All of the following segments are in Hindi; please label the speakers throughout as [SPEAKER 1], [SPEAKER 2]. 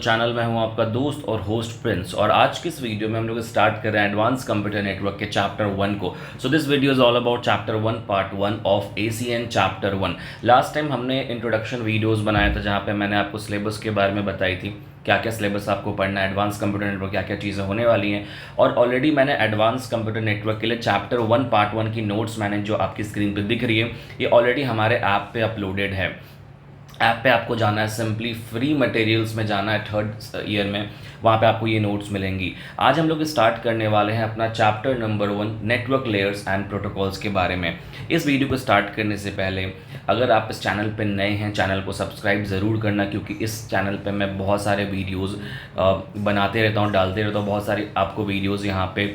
[SPEAKER 1] चैनल में हूं आपका दोस्त और होस्ट प्रिंस। और आज की इस वीडियो में हम लोग स्टार्ट कर रहे हैं एडवांस कंप्यूटर नेटवर्क के चैप्टर 1 को। So this video is all about chapter 1 part 1 of ACN chapter 1। Last time हमने इंट्रोडक्शन वीडियोस बनाया था जहां पे मैंने आपको सिलेबस के बारे में बताई थी, क्या क्या सिलेबस आपको पढ़ना है, एडवांस कंप्यूटर नेटवर्क क्या क्या चीज़ें होने वाली हैं। और ऑलरेडी मैंने एडवांस कंप्यूटर नेटवर्क के लिए चैप्टर 1 पार्ट 1 की नोट्स मैंने जो आपकी स्क्रीन पर दिख रही है ये ऑलरेडी हमारे ऐप पे अपलोडेड है। ऐप पे आपको जाना है, सिंपली फ्री मटेरियल्स में जाना है, थर्ड ईयर में, वहाँ पे आपको ये नोट्स मिलेंगी। आज हम लोग स्टार्ट करने वाले हैं अपना chapter number 1 network layers and protocols के बारे में। इस वीडियो को स्टार्ट करने से पहले अगर आप इस चैनल पे नए हैं, चैनल को सब्सक्राइब ज़रूर करना, क्योंकि इस चैनल पे मैं बहुत सारे वीडियोज़ बनाते रहता हूँ, डालते रहता हूँ। बहुत सारी आपको वीडियोज़ यहाँ पे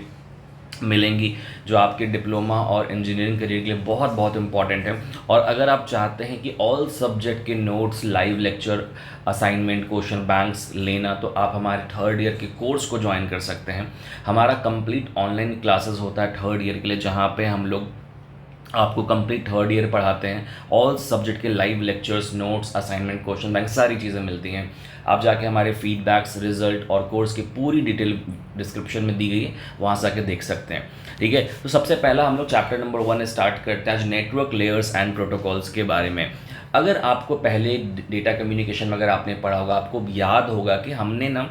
[SPEAKER 1] मिलेंगी जो आपके डिप्लोमा और इंजीनियरिंग करियर के लिए बहुत बहुत इंपॉर्टेंट है। और अगर आप चाहते हैं कि ऑल सब्जेक्ट के notes, live lecture, assignment, question banks लेना, तो आप हमारे थर्ड ईयर के कोर्स को ज्वाइन कर सकते हैं। हमारा कंप्लीट ऑनलाइन क्लासेस होता है थर्ड ईयर के लिए, जहाँ पे हम लोग आपको कंप्लीट थर्ड ईयर पढ़ाते हैं। ऑल सब्जेक्ट के live lectures, notes, assignment, question bank, सारी चीज़ें मिलती हैं। आप जाके हमारे फीडबैक्स, रिजल्ट और कोर्स की पूरी डिटेल डिस्क्रिप्शन में दी गई है, वहाँ से जाके देख सकते हैं। ठीक है, तो सबसे पहला हम लोग चैप्टर नंबर 1 स्टार्ट करते हैं आज नेटवर्क लेयर्स एंड प्रोटोकॉल्स के बारे में। अगर आपको पहले डेटा कम्युनिकेशन में अगर आपने पढ़ा होगा, आपको याद होगा कि हमने ना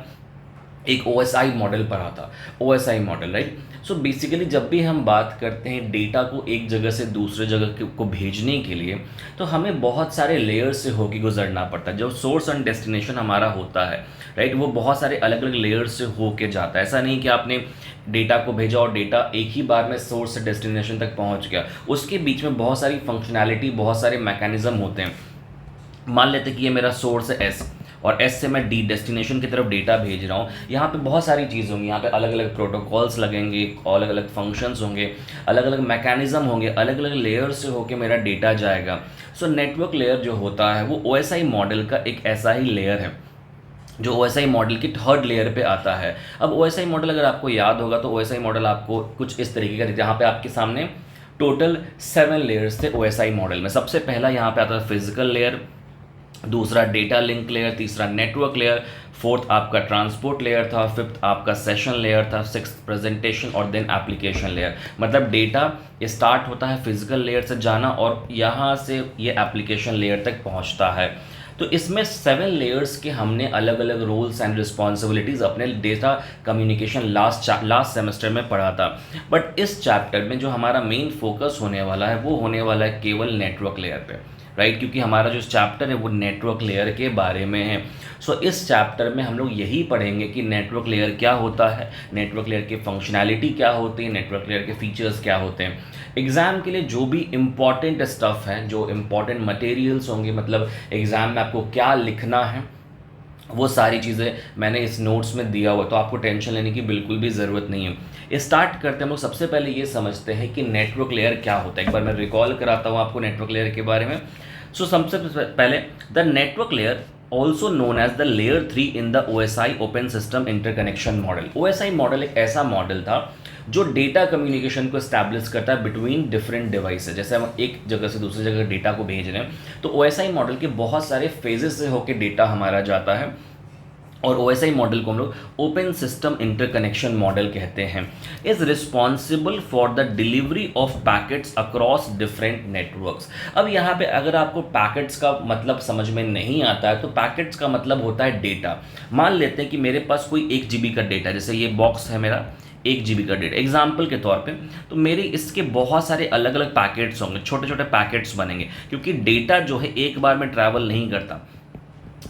[SPEAKER 1] एक OSI मॉडल पढ़ा था, OSI model, right. So basically जब भी हम बात करते हैं डेटा को एक जगह से दूसरे जगह को भेजने के लिए, तो हमें बहुत सारे लेयर्स से होकर गुजरना पड़ता है। जो सोर्स एंड डेस्टिनेशन हमारा होता है, राइट, वो बहुत सारे अलग अलग लेयर्स से होके जाता है। ऐसा नहीं कि आपने डेटा को भेजा और डेटा एक ही बार में सोर्स से डेस्टिनेशन तक पहुंच गया। उसके बीच में बहुत सारी फंक्शनैलिटी, बहुत सारे मैकेनिज्म होते हैं। मान लेते हैं कि ये मेरा सोर्स है S, और S से मैं डेस्टिनेशन की तरफ डेटा भेज रहा हूँ। यहाँ पे बहुत सारी चीज़ होंगी, यहाँ पे अलग अलग प्रोटोकॉल्स लगेंगे, अलग अलग फंक्शंस होंगे, अलग अलग मैकेनिज्म होंगे, अलग अलग लेयर से होके मेरा डेटा जाएगा। सो नेटवर्क लेयर जो होता है वो OSI मॉडल का एक ऐसा ही लेयर है जो OSI मॉडल की थर्ड लेयर पे आता है। अब OSI मॉडल अगर आपको याद होगा तो OSI मॉडल आपको कुछ इस तरीके का, जहाँ पे आपके सामने टोटल 7 लेयर्स थे OSI मॉडल में। सबसे पहला यहाँ पे आता है फिजिकल लेयर, दूसरा डेटा लिंक लेयर, तीसरा नेटवर्क लेयर, फोर्थ आपका ट्रांसपोर्ट लेयर था, फिफ्थ आपका सेशन लेयर था, सिक्स्थ प्रेजेंटेशन और देन एप्लीकेशन लेयर। मतलब डेटा स्टार्ट होता है फिजिकल लेयर से जाना और यहाँ से ये एप्लीकेशन लेयर तक पहुँचता है। तो इसमें 7 लेयर्स के हमने अलग अलग रोल्स एंड रिस्पॉन्सिबिलिटीज़ अपने डेटा कम्युनिकेशन लास्ट सेमेस्टर में पढ़ा था। बट इस चैप्टर में जो हमारा मेन फोकस होने वाला है वो होने वाला है केवल नेटवर्क लेयर पे, राइट, क्योंकि हमारा जो चैप्टर है वो नेटवर्क लेयर के बारे में है। सो इस चैप्टर में हम लोग यही पढ़ेंगे कि नेटवर्क लेयर क्या होता है, नेटवर्क लेयर की फंक्शनैलिटी क्या होती है, नेटवर्क लेयर के फीचर्स क्या होते हैं। एग्ज़ाम के लिए जो भी इम्पॉर्टेंट स्टफ़ है, जो इम्पॉर्टेंट मटेरियल्स होंगे, मतलब एग्ज़ाम में आपको क्या लिखना है, वो सारी चीज़ें मैंने इस नोट्स में दिया हुआ, तो आपको टेंशन लेने की बिल्कुल भी ज़रूरत नहीं है। स्टार्ट करते हैं हम लोग। सबसे पहले ये समझते हैं कि नेटवर्क लेयर क्या होता है। एक बार मैं रिकॉल कराता हूँ आपको नेटवर्क लेयर के बारे में। सो सबसे पहले the network layer also known as the layer 3 in the OSI open system interconnection model. OSI model एक ऐसा मॉडल था जो डेटा कम्युनिकेशन को एस्टैब्लिश करता है बिटवीन डिफरेंट डिवाइसेज। जैसे हम एक जगह से दूसरी जगह डेटा को भेज रहे हैं तो OSI मॉडल के बहुत सारे फेजेस से होकर डेटा हमारा जाता है, और OSI मॉडल को हम लोग ओपन सिस्टम इंटरकनेक्शन मॉडल कहते हैं। Is responsible for the delivery of packets across different networks. अब यहाँ पे अगर आपको पैकेट्स का मतलब समझ में नहीं आता है तो पैकेट्स का मतलब होता है डेटा। मान लेते हैं कि मेरे पास कोई 1 GB का डेटा, जैसे ये बॉक्स है मेरा 1 GB का डेटा एग्जाम्पल के तौर पे, तो मेरे इसके बहुत सारे अलग अलग पैकेट्स होंगे, छोटे छोटे पैकेट्स बनेंगे, क्योंकि डेटा जो है एक बार में ट्रैवल नहीं करता,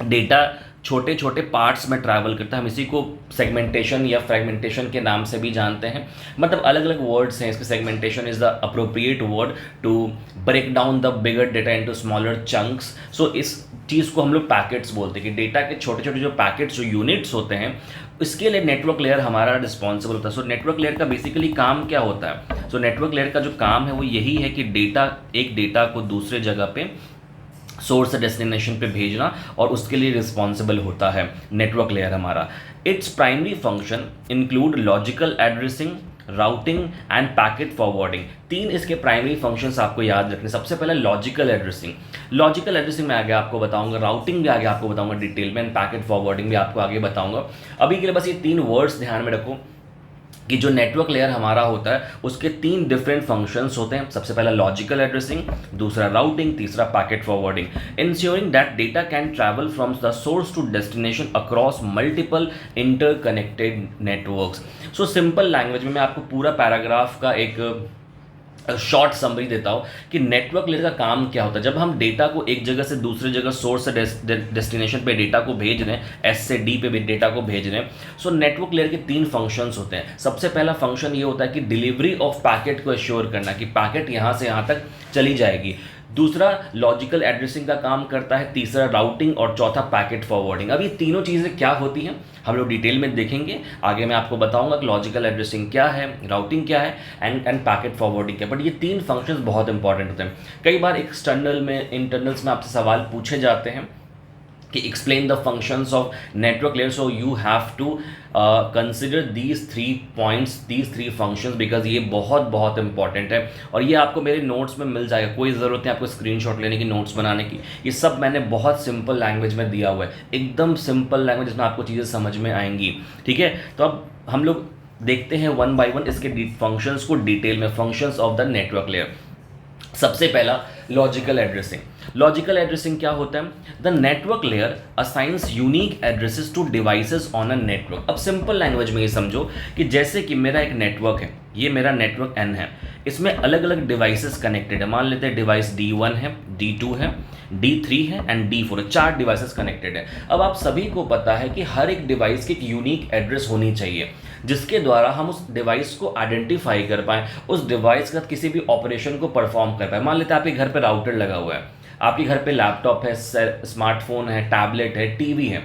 [SPEAKER 1] डेटा छोटे छोटे पार्ट्स में ट्रैवल करता है। हम इसी को सेगमेंटेशन या फ्रेगमेंटेशन के नाम से भी जानते हैं। मतलब अलग अलग वर्ड्स हैं इसके। Segmentation is the appropriate word to break down the bigger data into smaller chunks. So इस चीज़ को हम लोग पैकेट्स बोलते हैं कि डेटा के छोटे छोटे जो पैकेट्स, जो यूनिट्स होते हैं, इसके लिए नेटवर्क लेयर हमारा रिस्पॉन्सिबल होता है। सो नेटवर्क लेयर का बेसिकली काम क्या होता है? सो नेटवर्क लेयर का जो काम है वो यही है कि एक डेटा को दूसरे जगह पे सोर्स से डेस्टिनेशन पे भेजना, और उसके लिए रिस्पॉन्सिबल होता है नेटवर्क लेयर हमारा। Its primary function include logical addressing, routing end packet forwarding. तीन इसके प्राइमरी फंक्शंस आपको याद रखने। सबसे पहले लॉजिकल एड्रेसिंग, लॉजिकल एड्रेसिंग में आगे आपको बताऊंगा, राउटिंग भी आगे आपको बताऊंगा डिटेल में, एंड पैकेट फॉरवर्डिंग भी आपको आगे बताऊंगा। अभी के लिए बस ये तीन वर्ड्स ध्यान में रखो कि जो नेटवर्क लेयर हमारा होता है उसके तीन डिफरेंट फंक्शंस होते हैं। सबसे पहला लॉजिकल एड्रेसिंग, दूसरा राउटिंग, तीसरा packet forwarding. Ensuring that data can travel from the source to destination across multiple interconnected networks. So simple language में मैं आपको पूरा पैराग्राफ का एक शॉर्ट समरी देता हूँ कि नेटवर्क लेयर का काम क्या होता है। जब हम डेटा को एक जगह से दूसरे जगह, सोर्स से डेस्टिनेशन पे डेटा को भेज रहे हैं, एस से डी पे भी डेटा को भेज रहे हैं, सो नेटवर्क लेयर के तीन फंक्शंस होते हैं। सबसे पहला फंक्शन ये होता है कि डिलीवरी ऑफ पैकेट को एश्योर करना कि पैकेट यहाँ से यहाँ तक चली जाएगी। दूसरा लॉजिकल एड्रेसिंग का काम करता है, तीसरा राउटिंग, और चौथा पैकेट फॉरवर्डिंग। अब ये तीनों चीज़ें क्या होती हैं हम लोग डिटेल में देखेंगे। आगे मैं आपको बताऊंगा कि लॉजिकल एड्रेसिंग क्या है, राउटिंग क्या है, एंड पैकेट फॉरवर्डिंग क्या है। बट ये तीन फंक्शंस बहुत इंपॉर्टेंट होते हैं। कई बार एक्सटर्नल में, इंटरनल्स में आपसे सवाल पूछे जाते हैं कि explain the functions of network layer, so you have to consider these three points, these three functions, because ये बहुत बहुत इंपॉर्टेंट है। और ये आपको मेरे नोट्स में मिल जाएगा, कोई ज़रूरत नहीं आपको स्क्रीनशॉट लेने की, नोट्स बनाने की। ये सब मैंने बहुत सिंपल लैंग्वेज में दिया हुआ है, एकदम सिंपल लैंग्वेज जिसमें आपको चीज़ें समझ में आएंगी। ठीक है, तो अब हम लोग देखते हैं वन बाय वन इसके फंक्शंस को डिटेल में, functions of the network layer. सबसे पहला लॉजिकल एड्रेसिंग। लॉजिकल एड्रेसिंग क्या होता है? The network layer assigns unique addresses to devices on a network. अब सिंपल लैंग्वेज में ये समझो कि जैसे कि मेरा एक नेटवर्क है, ये मेरा नेटवर्क N है, इसमें अलग अलग डिवाइसेस कनेक्टेड है। मान लेते हैं डिवाइस D1 है, D2 है, D3 है एंड D4 है, 4 डिवाइसेस कनेक्टेड है। अब आप सभी को पता है कि हर एक डिवाइस की एक यूनिक एड्रेस होनी चाहिए जिसके द्वारा हम उस डिवाइस को आइडेंटिफाई कर पाएँ, उस डिवाइस का किसी भी ऑपरेशन को परफॉर्म कर पाए। मान लेते हैं आपके घर पर राउटर लगा हुआ है, आपके घर पे लैपटॉप है, स्मार्टफोन है, टैबलेट है, टीवी है।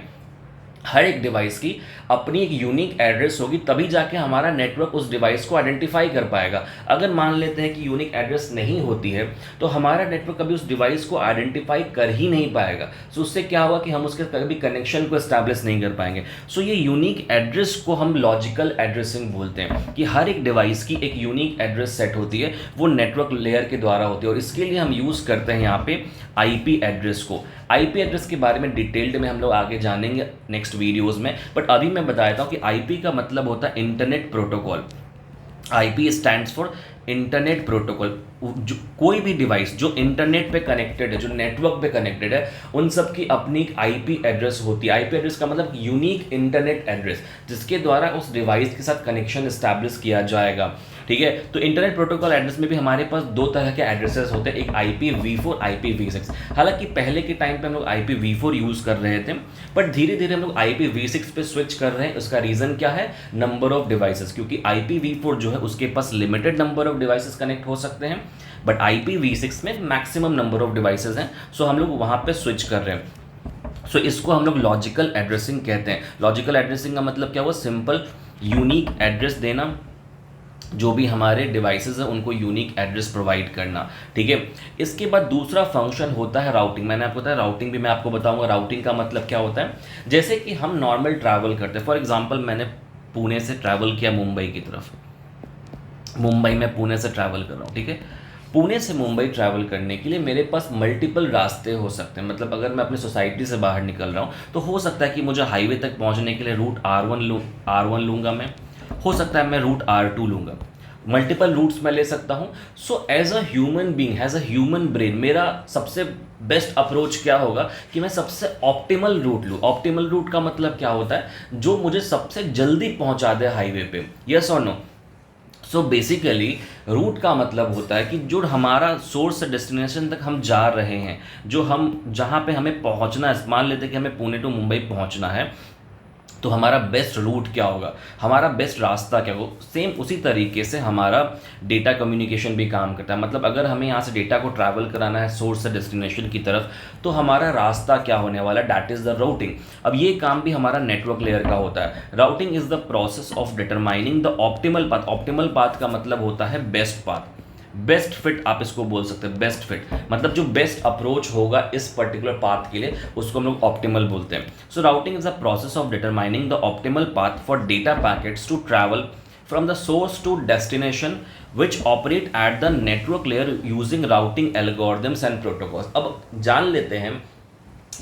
[SPEAKER 1] हर एक डिवाइस की अपनी एक यूनिक एड्रेस होगी, तभी जाके हमारा नेटवर्क उस डिवाइस को आइडेंटिफाई कर पाएगा। अगर मान लेते हैं कि यूनिक एड्रेस नहीं होती है तो हमारा नेटवर्क कभी उस डिवाइस को आइडेंटिफाई कर ही नहीं पाएगा। सो उससे क्या होगा कि हम उसके कभी कनेक्शन को एस्टैब्लिश नहीं कर पाएंगे। सो ये यूनिक एड्रेस को हम लॉजिकल एड्रेसिंग बोलते हैं कि हर एक डिवाइस की एक यूनिक एड्रेस सेट होती है, वो नेटवर्क लेयर के द्वारा होती है। और इसके लिए हम यूज़ करते हैं यहाँ पे आईपी एड्रेस को। आईपी एड्रेस के बारे में डिटेल्ड में हम लोग आगे जानेंगे नेक्स्ट वीडियोस में, बट अभी मैं बता देता हूँ कि आईपी का मतलब होता है internet protocol. IP stands for internet protocol. जो कोई भी डिवाइस जो इंटरनेट पे कनेक्टेड है, जो नेटवर्क पे कनेक्टेड है, उन सब की अपनी एक आईपी एड्रेस होती है। आईपी एड्रेस का मतलब यूनिक इंटरनेट एड्रेस, जिसके द्वारा उस डिवाइस के साथ कनेक्शन एस्टैब्लिश किया जाएगा। ठीक है, तो इंटरनेट प्रोटोकॉल एड्रेस में भी हमारे पास दो तरह के एड्रेसेस होते हैं, एक IPv4, IPv6। हालांकि पहले के टाइम पे हम लोग IPv4 यूज़ कर रहे थे, बट धीरे धीरे हम लोग IPv6 पे स्विच कर रहे हैं। उसका रीज़न क्या है? नंबर ऑफ डिवाइसेस, क्योंकि IPv4 जो है उसके पास limited number of devices connect हो सकते हैं, बट IPv6 में मैक्सिमम नंबर ऑफ डिवाइसेस हैं। सो हम लोग वहाँ पे स्विच कर रहे हैं। सो इसको हम लोग लॉजिकल एड्रेसिंग कहते हैं। लॉजिकल एड्रेसिंग का मतलब क्या हुआ? सिंपल यूनिक एड्रेस देना, जो भी हमारे डिवाइसेस हैं उनको यूनिक एड्रेस प्रोवाइड करना। ठीक है, इसके बाद दूसरा फंक्शन होता है राउटिंग। मैंने आपको बताया राउटिंग भी मैं आपको बताऊंगा। राउटिंग का मतलब क्या होता है? जैसे कि हम नॉर्मल ट्रैवल करते हैं, फॉर एग्जांपल मैंने पुणे से ट्रैवल किया मुंबई की तरफ, मुंबई में पुणे से ट्रैवल कर रहा हूँ। ठीक है, पुणे से मुंबई ट्रैवल करने के लिए मेरे पास मल्टीपल रास्ते हो सकते हैं। मतलब अगर मैं अपनी सोसाइटी से बाहर निकल रहा हूँ तो हो सकता है कि मुझे हाईवे तक पहुँचने के लिए रूट R1 लूँगा मैं, हो सकता है मैं रूट R2 लूँगा, मल्टीपल रूट्स मैं ले सकता हूँ। So as a human being, as a human brain, मेरा सबसे बेस्ट अप्रोच क्या होगा कि मैं सबसे ऑप्टिमल रूट लूँ। ऑप्टिमल रूट का मतलब क्या होता है? जो मुझे सबसे जल्दी पहुँचा दे हाईवे पे। यस और नो? सो बेसिकली रूट का मतलब होता है कि जो हमारा सोर्स से डेस्टिनेशन तक हम जा रहे हैं, जो हम जहाँ पे हमें पहुँचना है, मान लेते हैं कि हमें पुणे टू मुंबई पहुँचना है, तो हमारा बेस्ट रूट क्या होगा, हमारा बेस्ट रास्ता क्या होगा। सेम उसी तरीके से हमारा डेटा कम्युनिकेशन भी काम करता है। मतलब अगर हमें यहाँ से डेटा को ट्रैवल कराना है सोर्स से डेस्टिनेशन की तरफ, तो हमारा रास्ता क्या होने वाला है? That is the routing. अब ये काम भी हमारा नेटवर्क लेयर का होता है। Routing is the process of determining the optimal path. Optimal path का मतलब होता है बेस्ट पाथ, बेस्ट फिट आप इसको बोल सकते हैं। बेस्ट फिट मतलब जो बेस्ट अप्रोच होगा इस पर्टिकुलर पाथ के लिए, उसको हम लोग ऑप्टिमल बोलते हैं। So routing is a process of determining the optimal path for data packets to travel from the source to destination which operate at the network layer using routing algorithms and protocols. अब जान लेते हैं,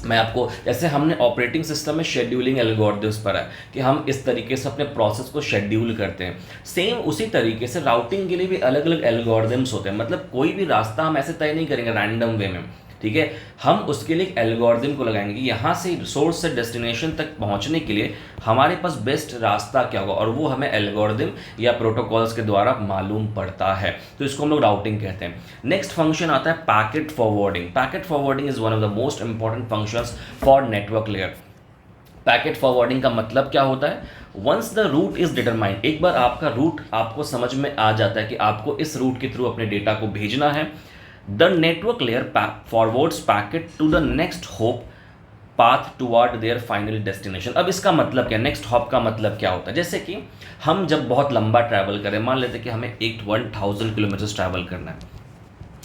[SPEAKER 1] मैं आपको, जैसे हमने ऑपरेटिंग सिस्टम में शेड्यूलिंग एल्गोरिथम्स पर है कि हम इस तरीके से अपने प्रोसेस को शेड्यूल करते हैं, सेम उसी तरीके से राउटिंग के लिए भी अलग अलग एल्गोरिथम्स होते हैं. मतलब कोई भी रास्ता हम ऐसे तय नहीं करेंगे रैंडम वे में, ठीक है. हम उसके लिए एक एल्गोरिथम को लगाएंगे कि यहाँ से सोर्स से डेस्टिनेशन तक पहुँचने के लिए हमारे पास बेस्ट रास्ता क्या होगा, और वो हमें एल्गोरिथम या प्रोटोकॉल्स के द्वारा मालूम पड़ता है. तो इसको हम लोग राउटिंग कहते हैं. नेक्स्ट फंक्शन आता है packet forwarding. Packet forwarding is one of the most important functions for network layer. Packet forwarding का मतलब क्या होता है? Once the route is determined, एक बार आपका रूट आपको समझ में आ जाता है कि आपको इस रूट के थ्रू अपने डेटा को भेजना है, the network layer forwards packet to the next hop path toward their final destination. अब इसका मतलब क्या, नेक्स्ट हॉप का मतलब क्या होता है? जैसे कि हम जब बहुत लंबा ट्रैवल करें, मान लेते हैं कि हमें 1000 किलोमीटर ट्रैवल करना है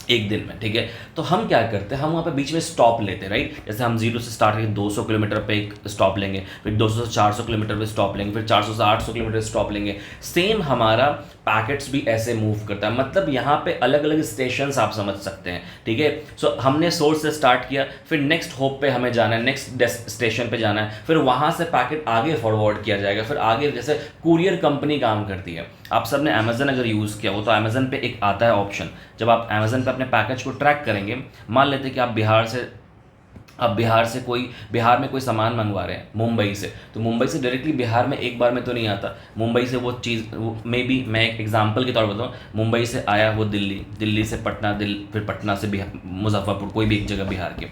[SPEAKER 1] एक दिन में, ठीक है. तो हम क्या करते हैं, हम वहाँ पे बीच में स्टॉप लेते हैं, राइट. जैसे हम 0 से स्टार्ट करके 200 किलोमीटर पे एक स्टॉप लेंगे, फिर 200 से 400 किलोमीटर पे स्टॉप लेंगे, फिर 400 से 800 किलोमीटर स्टॉप लेंगे. सेम हमारा पैकेट्स भी ऐसे मूव करता है. मतलब यहाँ पे अलग अलग स्टेशंस आप समझ सकते हैं, ठीक है. सो हमने सोर्स से स्टार्ट किया, फिर नेक्स्ट होप पे हमें जाना है, नेक्स्ट स्टेशन पे जाना है, फिर वहाँ से पैकेट आगे फॉरवर्ड किया जाएगा. फिर आगे जैसे कुरियर कंपनी काम करती है, आप सब ने अमेजन अगर यूज़ किया हो तो अमेजन पे एक आता है ऑप्शन, जब आप अमेजन पे अपने पैकेज को ट्रैक करेंगे, मान लेते हैं कि आप बिहार में कोई सामान मंगवा रहे हैं मुंबई से, तो मुंबई से डायरेक्टली बिहार में एक बार में तो नहीं आता. मुंबई से वो चीज़ में भी, मैं एक एग्जांपल के तौर पर बताऊँ, मुंबई से आया वो दिल्ली से पटना, फिर पटना से मुजफ्फरपुर, कोई भी एक जगह बिहार के,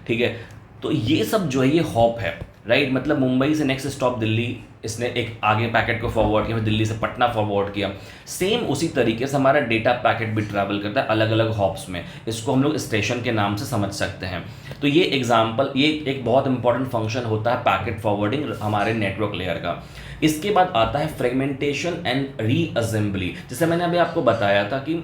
[SPEAKER 1] ठीक है. तो ये सब जो है ये हॉप है, राइट. मतलब मुंबई से नेक्स्ट स्टॉप दिल्ली, इसने एक आगे पैकेट को फॉरवर्ड किया, फिर दिल्ली से पटना फॉरवर्ड किया. सेम उसी तरीके से हमारा डेटा पैकेट भी ट्रैवल करता है अलग अलग हॉप्स में. इसको हम लोग स्टेशन के नाम से समझ सकते हैं. तो ये एग्जांपल, ये एक बहुत इंपॉर्टेंट फंक्शन होता है पैकेट फॉरवर्डिंग हमारे नेटवर्क लेयर का. इसके बाद आता है फ्रेगमेंटेशन एंड रीअसेंबली. जैसे मैंने अभी आपको बताया था कि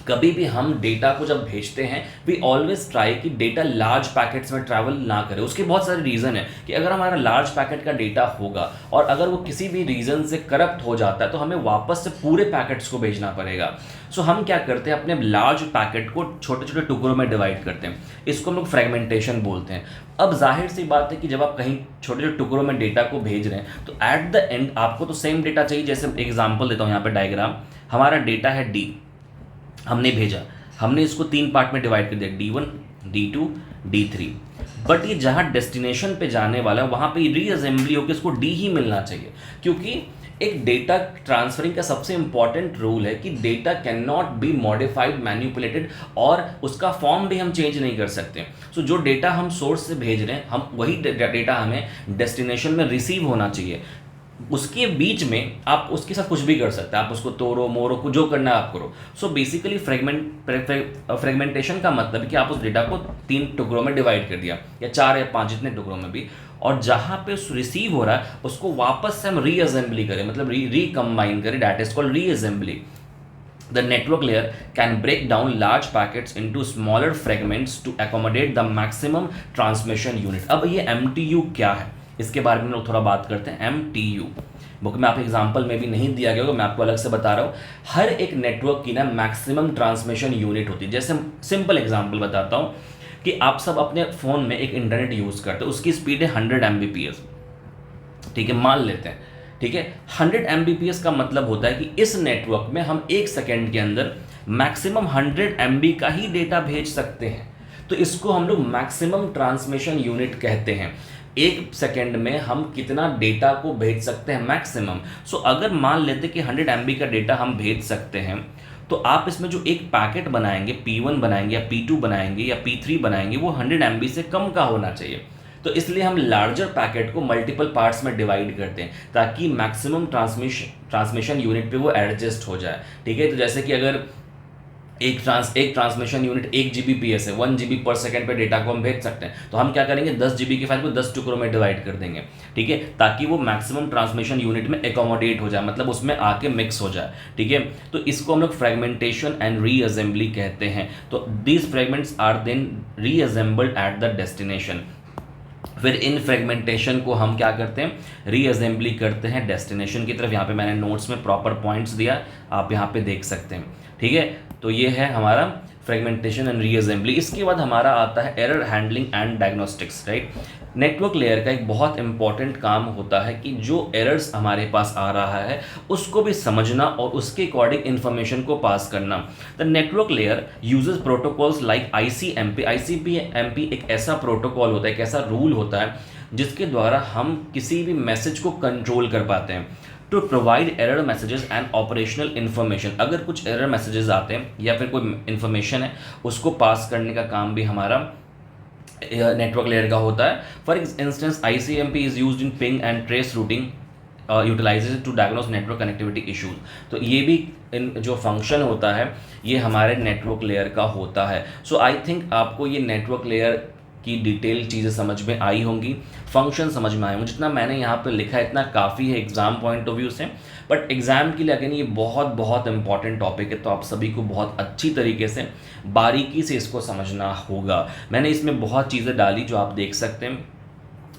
[SPEAKER 1] कभी भी हम डेटा को जब भेजते हैं, वी ऑलवेज ट्राई कि डेटा लार्ज पैकेट्स में ट्रैवल ना करे. उसके बहुत सारे रीज़न है कि अगर हमारा लार्ज पैकेट का डेटा होगा और अगर वो किसी भी रीज़न से करप्ट हो जाता है तो हमें वापस से पूरे पैकेट्स को भेजना पड़ेगा. सो हम क्या करते हैं, अपने लार्ज पैकेट को छोटे छोटे टुकड़ों में डिवाइड करते हैं. इसको हम लोग फ्रेगमेंटेशन बोलते हैं. अब जाहिर सी बात है कि जब आप कहीं छोटे छोटे टुकड़ों में डेटा को भेज रहे हैं तो एट द एंड आपको तो सेम डेटा चाहिए. जैसे एग्जाम्पल देता हूँ यहाँ पे डायग्राम, हमारा डेटा है डी, हमने भेजा, हमने इसको 3 पार्ट में डिवाइड कर दिया, D1, D2, D3. बट ये जहाँ डेस्टिनेशन पे जाने वाला है वहाँ पे रीअसेंबली होकर इसको D ही मिलना चाहिए, क्योंकि एक डेटा ट्रांसफरिंग का सबसे इंपॉर्टेंट रूल है कि data can not be modified, manipulated, और उसका फॉर्म भी हम चेंज नहीं कर सकते. सो जो डेटा हम सोर्स से भेज रहे हैं, हम वही डेटा हमें डेस्टिनेशन में रिसीव होना चाहिए. उसके बीच में आप उसके साथ कुछ भी कर सकते हैं, आप उसको तोड़ो मोड़ो, कुछ जो करना है आप करो. सो बेसिकली फ्रेगमेंटेशन का मतलब है कि आप उस डेटा को 3 टुकड़ों में डिवाइड कर दिया, या 4 या 5 जितने टुकड़ों में भी, और जहाँ पे रिसीव हो रहा है उसको वापस से हम रीअसेंबली करें, मतलब रिकम्बाइन करें. That is called reassembly. The network layer can break down large packets into smaller fragments to accommodate the maximum transmission unit. अब ये MTU क्या है, इसके बारे में हम लोग थोड़ा बात करते हैं. MTU बुक में आप एग्जाम्पल में भी नहीं दिया गया होगा, मैं आपको अलग से बता रहा हूँ. हर एक नेटवर्क की ना मैक्सिमम ट्रांसमिशन यूनिट होती है. जैसे सिंपल एग्जाम्पल बताता हूँ कि आप सब अपने फ़ोन में एक इंटरनेट यूज़ करते हो, उसकी स्पीड है 100 Mbps, ठीक है, मान लेते हैं, ठीक है. 100 Mbps का मतलब होता है कि इस नेटवर्क में हम 1 सेकेंड के अंदर मैक्सिमम 100 MB का ही डेटा भेज सकते हैं. तो इसको हम लोग मैक्सिमम ट्रांसमिशन यूनिट कहते हैं. 1 सेकेंड में हम कितना डेटा को भेज सकते हैं, मैक्सिमम. सो अगर मान लेते कि 100 MB का डेटा हम भेज सकते हैं, तो आप इसमें जो एक पैकेट बनाएंगे, P1 बनाएंगे या P2 बनाएंगे या P3 बनाएंगे, वो 100 MB से कम का होना चाहिए. तो इसलिए हम लार्जर पैकेट को मल्टीपल पार्ट्स में डिवाइड करते हैं ताकि मैक्सिमम ट्रांसमिशन यूनिट पे वो एडजस्ट हो जाए, ठीक है. तो जैसे कि अगर एक ट्रांसमिशन यूनिट 1 Gbps है, 1 GB पर सेकेंड पे डेटा को हम भेज सकते हैं, तो हम क्या करेंगे, 10 GB की फाइल को 10 टुकड़ों में डिवाइड कर देंगे, ठीक है, ताकि वो मैक्सिमम ट्रांसमिशन यूनिट में एकोमोडेट हो जाए, मतलब उसमें आके मिक्स हो जाए, ठीक है. तो इसको हम लोग फ्रेगमेंटेशन एंड रीअसेंबली कहते हैं. तो these fragments are then reassembled at the destination. फिर इन फ्रेगमेंटेशन को हम क्या करते हैं, रीअसेंबली करते हैं डेस्टिनेशन की तरफ। यहाँ पे मैंने नोट्स में प्रॉपर पॉइंट्स दिया, आप यहाँ पे देख सकते हैं, ठीक है। तो ये है हमारा फ्रेगमेंटेशन एंड रीअसेंबली। इसके बाद हमारा आता है error handling and diagnostics, right. Network layer का एक बहुत इंपॉर्टेंट काम होता है कि जो एरर्स हमारे पास आ रहा है उसको भी समझना और उसके अकॉर्डिंग इंफॉर्मेशन को पास करना। The network layer uses protocols like ICMP। ICMP एक ऐसा प्रोटोकॉल होता है, एक ऐसा रूल होता है जिसके द्वारा हम किसी भी मैसेज को कंट्रोल कर पाते हैं। To provide error messages and operational information, अगर कुछ एरर मैसेजेस आते हैं या फिर कोई इन्फॉर्मेशन है उसको पास करने का काम भी हमारा नेटवर्क लेयर का होता है। For instance ICMP is used in ping and trace routing utilises to diagnose network connectivity issues. तो ये भी इन जो फंक्शन होता है ये हमारे नेटवर्क लेयर का होता है। सो आई थिंक आपको ये नेटवर्क लेयर की डिटेल चीज़ें समझ में आई होंगी, फंक्शन समझ में आए होंगे। जितना मैंने यहाँ पे लिखा है इतना काफ़ी है एग्ज़ाम पॉइंट ऑफ व्यू से, बट एग्ज़ाम के लिए अगेन ये बहुत बहुत इंपॉर्टेंट टॉपिक है, तो आप सभी को बहुत अच्छी तरीके से बारीकी से इसको समझना होगा। मैंने इसमें बहुत चीज़ें डाली जो आप देख सकते हैं,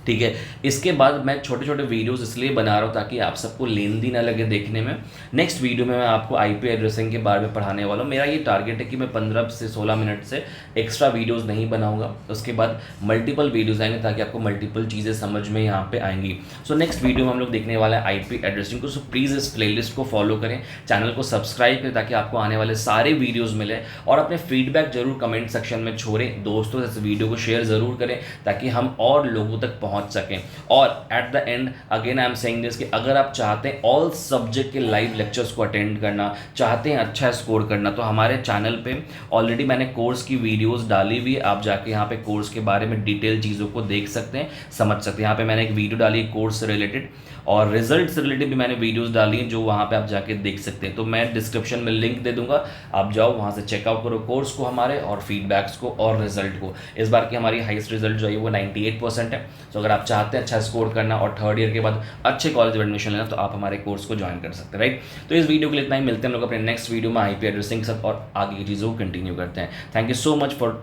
[SPEAKER 1] ठीक है। इसके बाद मैं छोटे छोटे वीडियोस इसलिए बना रहा हूँ ताकि आप सबको लेंदी ना लगे देखने में। नेक्स्ट वीडियो में मैं आपको IP एड्रेसिंग के बारे में पढ़ाने वाला हूँ। मेरा ये टारगेट है कि मैं 15 से 16 मिनट से एक्स्ट्रा वीडियोस नहीं बनाऊंगा, उसके बाद मल्टीपल वीडियोस आएंगे ताकि आपको मल्टीपल चीज़ें समझ में यहाँ पे आएंगी। सो नेक्स्ट वीडियो में हम लोग देखने वाला है IP एड्रेसिंग को। सो प्लीज़ इस प्लेलिस्ट को फॉलो करें, चैनल को सब्सक्राइब करें ताकि आपको आने वाले सारे वीडियोज़ मिले, और अपने फीडबैक जरूर कमेंट सेक्शन में छोड़ें। दोस्तों से इस वीडियो को शेयर ज़रूर करें ताकि हम और लोगों तक पहुँच सकें। और at the end again I am saying this कि अगर आप चाहते हैं ऑल सब्जेक्ट के लाइव लेक्चर्स को अटेंड करना, चाहते हैं अच्छा स्कोर करना, तो हमारे चैनल पे ऑलरेडी मैंने कोर्स की वीडियोस डाली हुई है। आप जाके यहाँ पे कोर्स के बारे में डिटेल चीज़ों को देख सकते हैं, समझ सकते हैं। यहाँ पे मैंने एक वीडियो डाली कोर्स से रिलेटेड, और रिजल्ट से रिलेटेड भी मैंने वीडियोस डाली हैं जो वहाँ पे आप जाके देख सकते हैं। तो मैं डिस्क्रिप्शन में लिंक दे दूंगा, आप जाओ वहाँ से चेकआउट करो कोर्स को हमारे, और फीडबैक्स को और रिजल्ट को। इस बार की हमारी हाईएस्ट रिजल्ट जो है वो 98% है। तो अगर आप चाहते हैं अच्छा स्कोर करना और थर्ड ईयर के बाद अच्छे कॉलेज में एडमिशन लेना, तो आप हमारे कोर्स को ज्वाइन कर सकते हैं, राइट। तो इस वीडियो के लिए इतना ही, मिलते हैं हम लोग अपने नेक्स्ट वीडियो में IP एड्रेसिंग सब और आगे की चीज़ों को कंटिन्यू करते हैं। Thank you so much for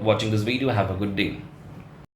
[SPEAKER 1] watching this video, have a good day.